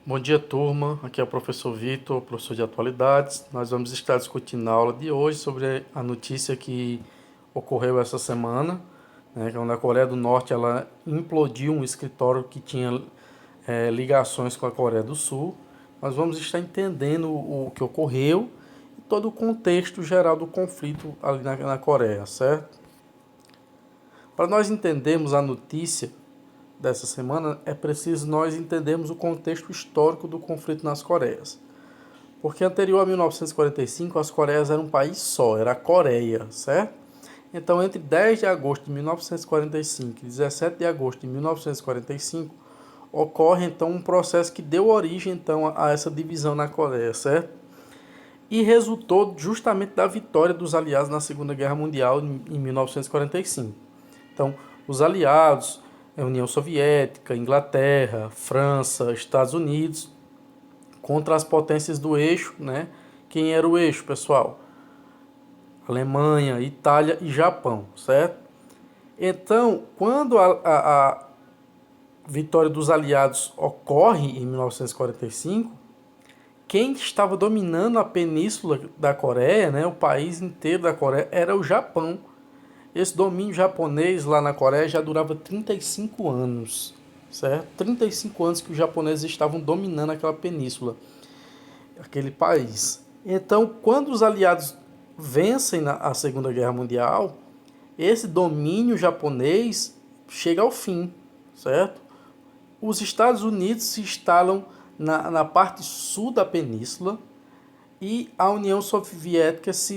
Bom dia, turma. Aqui é o professor Vitor, professor de atualidades. Nós vamos estar discutindo na aula de hoje sobre a notícia que ocorreu essa semana, né, que a Coreia do Norte ela implodiu um escritório que tinha ligações com a Coreia do Sul. Nós vamos estar entendendo o que ocorreu e todo o contexto geral do conflito ali na Coreia, certo? Para nós entendermos a notícia dessa semana, é preciso nós entendermos o contexto histórico do conflito nas Coreias. Porque anterior a 1945, as Coreias eram um país só, era a Coreia, certo? Então, entre 10 de agosto de 1945 e 17 de agosto de 1945, ocorre então um processo que deu origem então a essa divisão na Coreia, certo? E resultou justamente da vitória dos aliados na Segunda Guerra Mundial em 1945. Então, os aliados, a União Soviética, Inglaterra, França, Estados Unidos, contra as potências do eixo, né? Quem era o eixo, pessoal? Alemanha, Itália e Japão, certo? Então, quando a vitória dos aliados ocorre em 1945, quem estava dominando a península da Coreia, né, o país inteiro da Coreia, era o Japão. Esse domínio japonês lá na Coreia já durava 35 anos, certo? 35 anos que os japoneses estavam dominando aquela península, aquele país. Então, quando os aliados vencem a Segunda Guerra Mundial, esse domínio japonês chega ao fim, certo? Os Estados Unidos se instalam na parte sul da península e a União Soviética se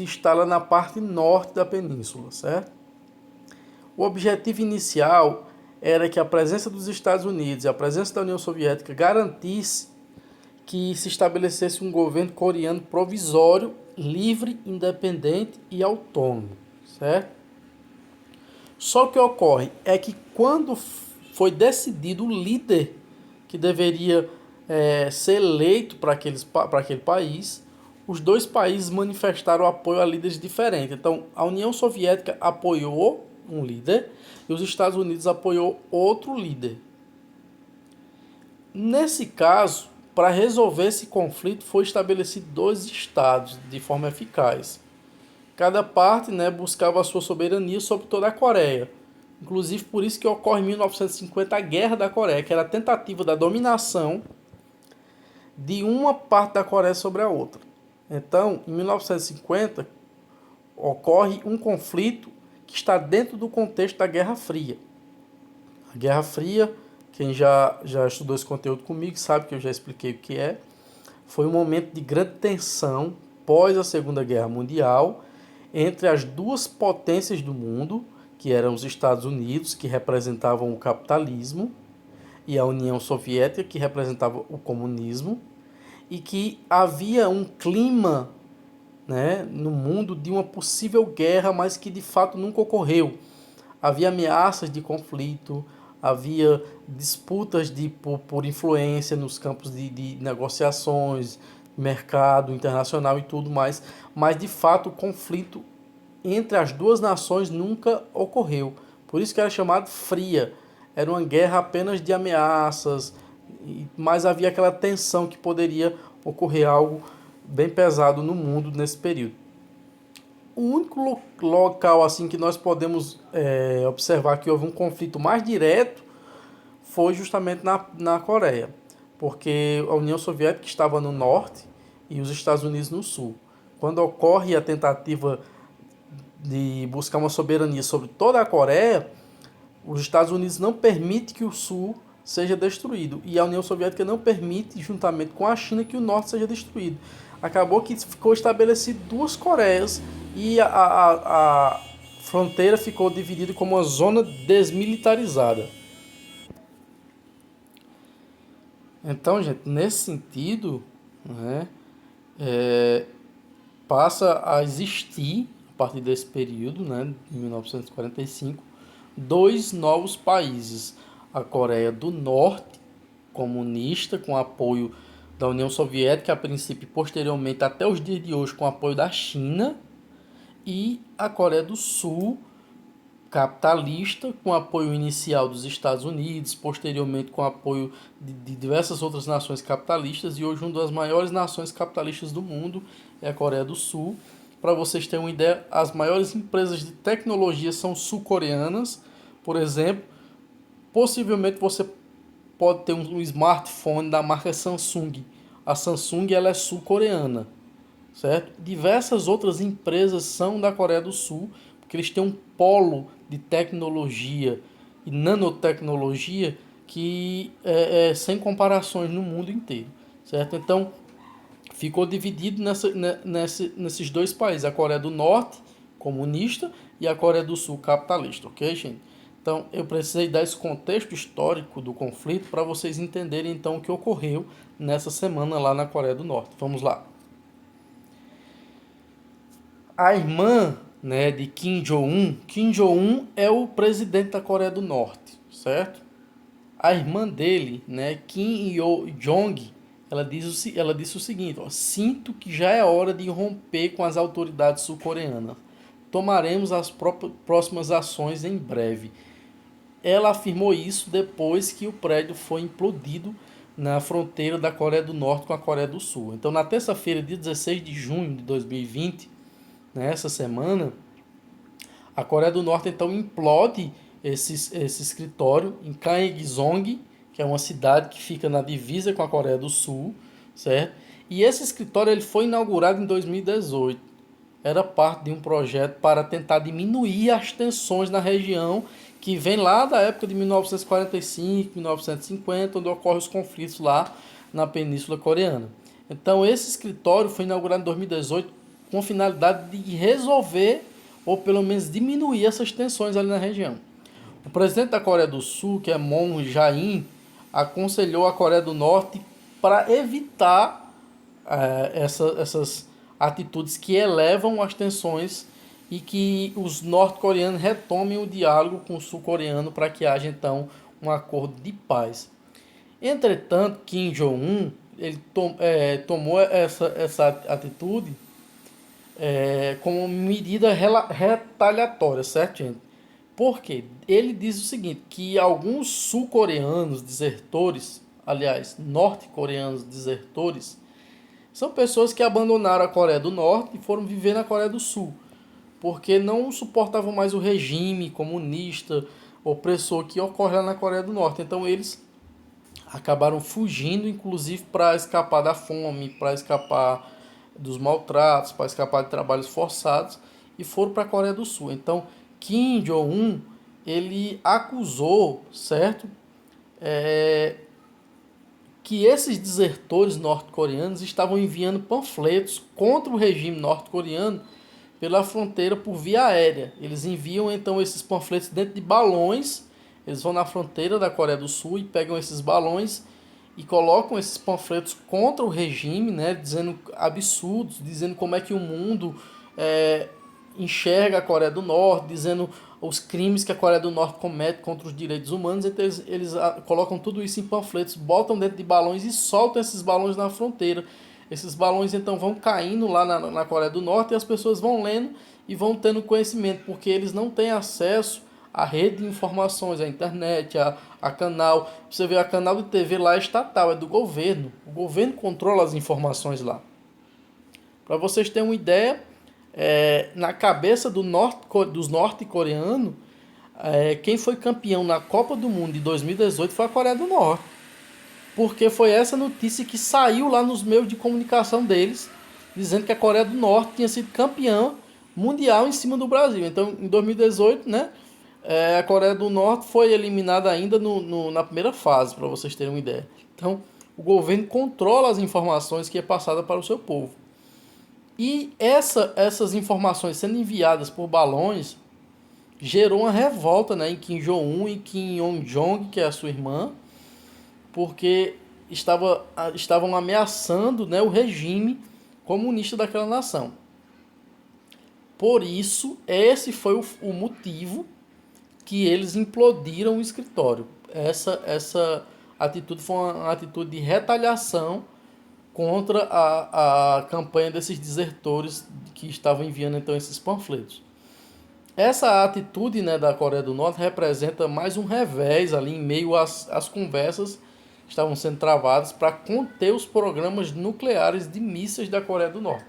instala na parte norte da península, certo? O objetivo inicial era que a presença dos Estados Unidos e a presença da União Soviética garantisse que se estabelecesse um governo coreano provisório, livre, independente e autônomo, certo? Só que ocorre é que quando foi decidido o líder que deveria ser eleito para aquele país, os dois países manifestaram apoio a líderes diferentes. Então, a União Soviética apoiou um líder e os Estados Unidos apoiou outro líder. Nesse caso, para resolver esse conflito, foi estabelecido dois estados de forma eficaz. Cada parte, né, buscava a sua soberania sobre toda a Coreia. Inclusive por isso que ocorre em 1950 a Guerra da Coreia, que era a tentativa da dominação de uma parte da Coreia sobre a outra. Então, em 1950, ocorre um conflito que está dentro do contexto da Guerra Fria. A Guerra Fria, quem já estudou esse conteúdo comigo sabe que eu já expliquei o que é. Foi um momento de grande tensão pós a Segunda Guerra Mundial entre as duas potências do mundo, que eram os Estados Unidos, que representavam o capitalismo, e a União Soviética, que representava o comunismo, e que havia um clima, né, no mundo de uma possível guerra, mas que de fato nunca ocorreu. Havia ameaças de conflito, havia disputas por influência nos campos de negociações, mercado internacional e tudo mais, mas de fato o conflito entre as duas nações nunca ocorreu. Por isso que era chamado fria. Era uma guerra apenas de ameaças, mas havia aquela tensão que poderia ocorrer algo bem pesado no mundo nesse período. O único local assim que nós podemos observar que houve um conflito mais direto foi justamente na Coreia, porque a União Soviética estava no norte e os Estados Unidos no sul. Quando ocorre a tentativa de buscar uma soberania sobre toda a Coreia, os Estados Unidos não permitem que o sul seja destruído e a União Soviética não permite, juntamente com a China, que o norte seja destruído. Acabou que ficou estabelecido duas Coreias e a fronteira ficou dividida como uma zona desmilitarizada. Então, gente, nesse sentido, né, é, passa a existir, a partir desse período, né, de 1945, dois novos países. A Coreia do Norte, comunista, com apoio da União Soviética, a princípio e posteriormente até os dias de hoje, com apoio da China, e a Coreia do Sul, capitalista, com apoio inicial dos Estados Unidos, posteriormente com apoio de diversas outras nações capitalistas, e hoje uma das maiores nações capitalistas do mundo é a Coreia do Sul. Para vocês terem uma ideia, as maiores empresas de tecnologia são sul-coreanas. Por exemplo, possivelmente você pode ter um smartphone da marca Samsung. A Samsung ela é sul-coreana, certo? Diversas outras empresas são da Coreia do Sul, porque eles têm um polo de tecnologia e nanotecnologia que é sem comparações no mundo inteiro, certo? Então, ficou dividido nesses dois países, a Coreia do Norte, comunista, e a Coreia do Sul, capitalista, ok, gente? Então, eu precisei dar esse contexto histórico do conflito para vocês entenderem, então, o que ocorreu nessa semana lá na Coreia do Norte. Vamos lá. A irmã, né, de Kim Jong-un é o presidente da Coreia do Norte, certo? A irmã dele, né, Kim Yo-jong, ela disse o seguinte: ó, sinto que já é hora de romper com as autoridades sul-coreanas. Tomaremos as próximas ações em breve. Ela afirmou isso depois que o prédio foi implodido na fronteira da Coreia do Norte com a Coreia do Sul. Então, na terça-feira, dia 16 de junho de 2020, nessa semana, a Coreia do Norte então implode esse escritório em Gangneung, que é uma cidade que fica na divisa com a Coreia do Sul, certo? E esse escritório ele foi inaugurado em 2018. Era parte de um projeto para tentar diminuir as tensões na região que vem lá da época de 1945, 1950, onde ocorrem os conflitos lá na Península Coreana. Então esse escritório foi inaugurado em 2018 com a finalidade de resolver ou pelo menos diminuir essas tensões ali na região. O presidente da Coreia do Sul, que é Moon Jae-in, aconselhou a Coreia do Norte para evitar essas atitudes que elevam as tensões e que os norte-coreanos retomem o diálogo com o sul-coreano para que haja então um acordo de paz. Entretanto, Kim Jong-un ele tomou essa atitude como medida retaliatória, certo, gente? Porque ele diz o seguinte, que alguns sul-coreanos desertores, aliás, norte-coreanos desertores, são pessoas que abandonaram a Coreia do Norte e foram viver na Coreia do Sul, porque não suportavam mais o regime comunista, opressor que ocorre lá na Coreia do Norte. Então eles acabaram fugindo, inclusive para escapar da fome, para escapar dos maltratos, para escapar de trabalhos forçados, e foram para a Coreia do Sul. Então Kim Jong-un ele acusou, certo, que esses desertores norte-coreanos estavam enviando panfletos contra o regime norte-coreano pela fronteira por via aérea. Eles enviam então esses panfletos dentro de balões. Eles vão na fronteira da Coreia do Sul e pegam esses balões e colocam esses panfletos contra o regime, né, dizendo absurdos, dizendo como é que o mundo enxerga a Coreia do Norte, dizendo os crimes que a Coreia do Norte comete contra os direitos humanos. Então eles colocam tudo isso em panfletos, botam dentro de balões e soltam esses balões na fronteira. Esses balões então vão caindo lá na Coreia do Norte e as pessoas vão lendo e vão tendo conhecimento, porque eles não têm acesso à rede de informações, à internet, a canal. Você vê, a canal de TV lá é estatal, é do governo. O governo controla as informações lá. Para vocês terem uma ideia, na cabeça dos norte-coreanos, quem foi campeão na Copa do Mundo de 2018 foi a Coreia do Norte. Porque foi essa notícia que saiu lá nos meios de comunicação deles, dizendo que a Coreia do Norte tinha sido campeã mundial em cima do Brasil. Então, em 2018, né, a Coreia do Norte foi eliminada ainda na primeira fase, para vocês terem uma ideia. Então, o governo controla as informações que é passada para o seu povo. E essas informações sendo enviadas por balões gerou uma revolta, né, em Kim Jong-un e Kim Yo-jong, que é a sua irmã, porque estavam ameaçando, né, o regime comunista daquela nação. Por isso, esse foi o motivo que eles implodiram o escritório. Essa atitude foi uma atitude de retaliação contra a campanha desses desertores que estavam enviando então esses panfletos. Essa atitude, né, da Coreia do Norte representa mais um revés ali em meio às conversas que estavam sendo travadas para conter os programas nucleares de mísseis da Coreia do Norte.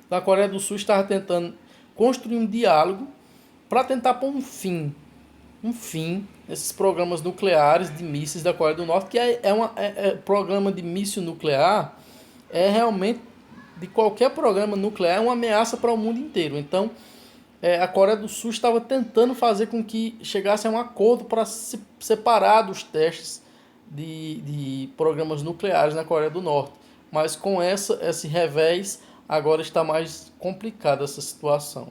A Coreia do Sul estava tentando construir um diálogo para tentar pôr um fim nesses programas nucleares de mísseis da Coreia do Norte, que programa de míssil nuclear é realmente, de qualquer programa nuclear, é uma ameaça para o mundo inteiro. Então, a Coreia do Sul estava tentando fazer com que chegasse a um acordo para se separar dos testes de programas nucleares na Coreia do Norte. Mas com esse revés, agora está mais complicada essa situação.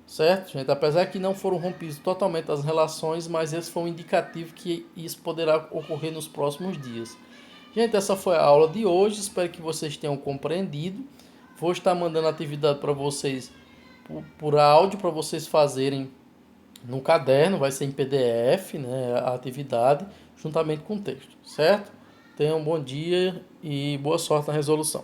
Certo, gente? Apesar que não foram rompidas totalmente as relações, mas esse foi um indicativo que isso poderá ocorrer nos próximos dias. Gente, essa foi a aula de hoje. Espero que vocês tenham compreendido. Vou estar mandando atividade para vocês por áudio, para vocês fazerem no caderno. Vai ser em PDF, né, a atividade, juntamente com o texto. Certo? Tenham um bom dia e boa sorte na resolução.